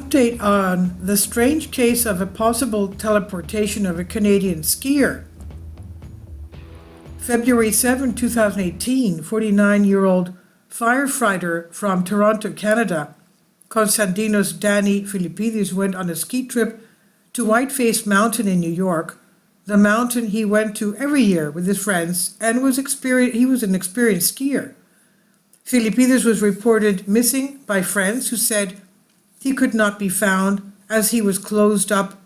update on the strange case of a possible teleportation of a Canadian skier. February 7, 2018, 49-year-old firefighter from Toronto, Canada, Konstantinos Danny Philippidis went on a ski trip to Whiteface Mountain in New York, the mountain he went to every year with his friends, and he was an experienced skier. Philippidis was reported missing by friends who said he could not be found as he was closed up.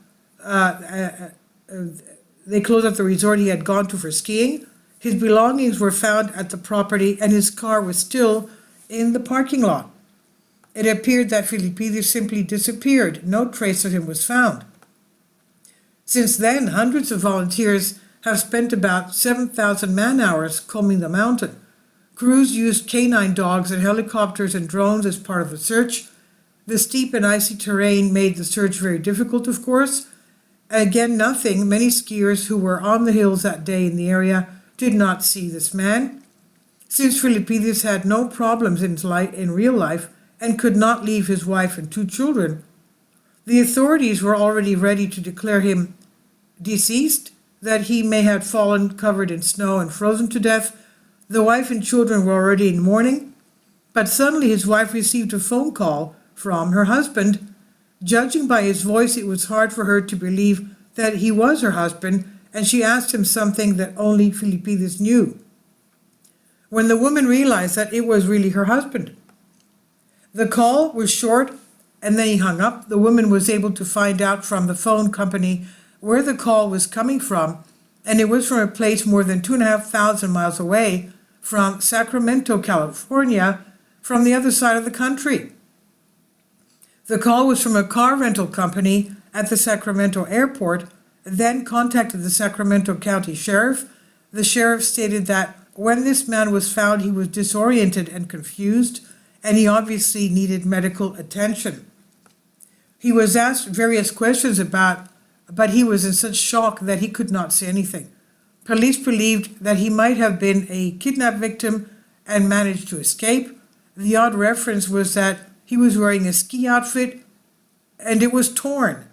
They closed up the resort he had gone to for skiing. His belongings were found at the property and his car was still in the parking lot. It appeared that Philippidis simply disappeared. No trace of him was found. Since then, hundreds of volunteers have spent about 7,000 man-hours combing the mountain. Crews used canine dogs and helicopters and drones as part of the search. The steep and icy terrain made the search very difficult, of course. Again, many skiers who were on the hills that day in the area did not see this man. Since Philippidis had no problems in real life and could not leave his wife and 2 children, the authorities were already ready to declare him deceased, that he may have fallen covered in snow and frozen to death. The wife and children were already in mourning, but suddenly his wife received a phone call from her husband. Judging by his voice, it was hard for her to believe that he was her husband, and she asked him something that only Philippidis knew. When the woman realized that it was really her husband, the call was short and then he hung up. The woman was able to find out from the phone company where the call was coming from, and it was from a place more than 2,500 miles away from Sacramento, California, from the other side of the country. The call was from a car rental company at the Sacramento airport, then contacted the Sacramento County Sheriff. The sheriff stated that when this man was found, he was disoriented and confused, and he obviously needed medical attention. He was asked various questions but he was in such shock that he could not say anything. Police believed that he might have been a kidnap victim and managed to escape. The odd reference was that he was wearing a ski outfit and it was torn,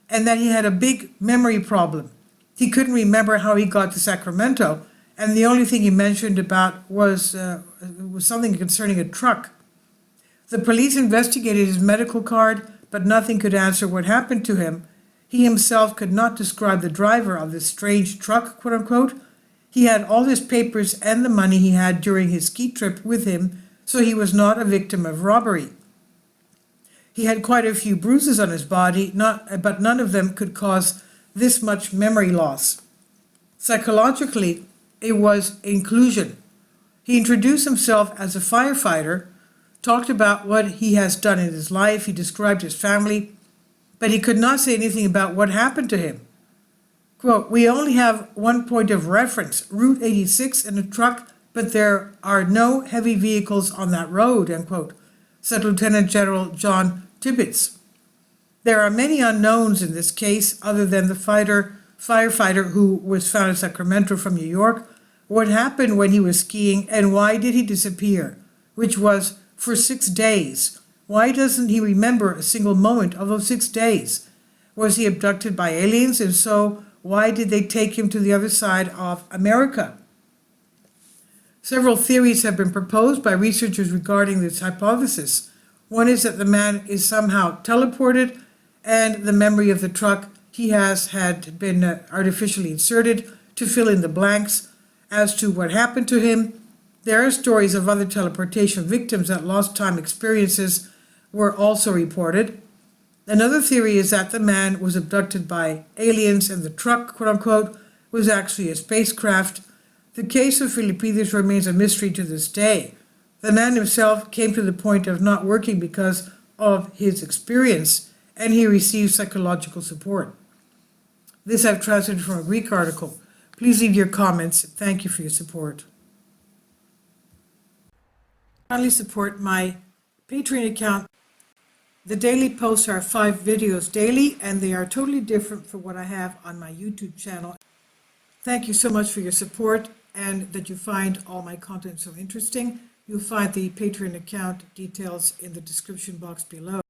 and that he had a big memory problem. He couldn't remember how he got to Sacramento, and the only thing he mentioned about was something concerning a truck. The police investigated his medical card, but nothing could answer what happened to him. He himself could not describe the driver of this strange truck, quote unquote. He had all his papers and the money he had during his ski trip with him, so he was not a victim of robbery. He had quite a few bruises on his body, but none of them could cause this much memory loss. Psychologically, it was inclusion. He introduced himself as a firefighter, talked about what he has done in his life, he described his family, but he could not say anything about what happened to him. Quote, "We only have one point of reference, Route 86 and a truck, but there are no heavy vehicles on that road," end quote, said Lieutenant General John Tibbetts. There are many unknowns in this case other than the firefighter who was found in Sacramento from New York, what happened when he was skiing, and why did he disappear, which was for 6 days. Why doesn't he remember a single moment of those 6 days? Was he abducted by aliens? If so, why did they take him to the other side of America? Several theories have been proposed by researchers regarding this hypothesis. One is that the man is somehow teleported, and the memory of the truck he had been artificially inserted to fill in the blanks as to what happened to him. There are stories of other teleportation victims that lost time experiences were also reported. Another theory is that the man was abducted by aliens and the truck, quote unquote, was actually a spacecraft. The case of Philippidis remains a mystery to this day. The man himself came to the point of not working because of his experience, and he received psychological support. This I've translated from a Greek article. Please leave your comments. Thank you for your support. Kindly support my Patreon account. The daily posts are 5 videos daily, and they are totally different from what I have on my YouTube channel. Thank you so much for your support and that you find all my content so interesting. You'll find the Patreon account details in the description box below.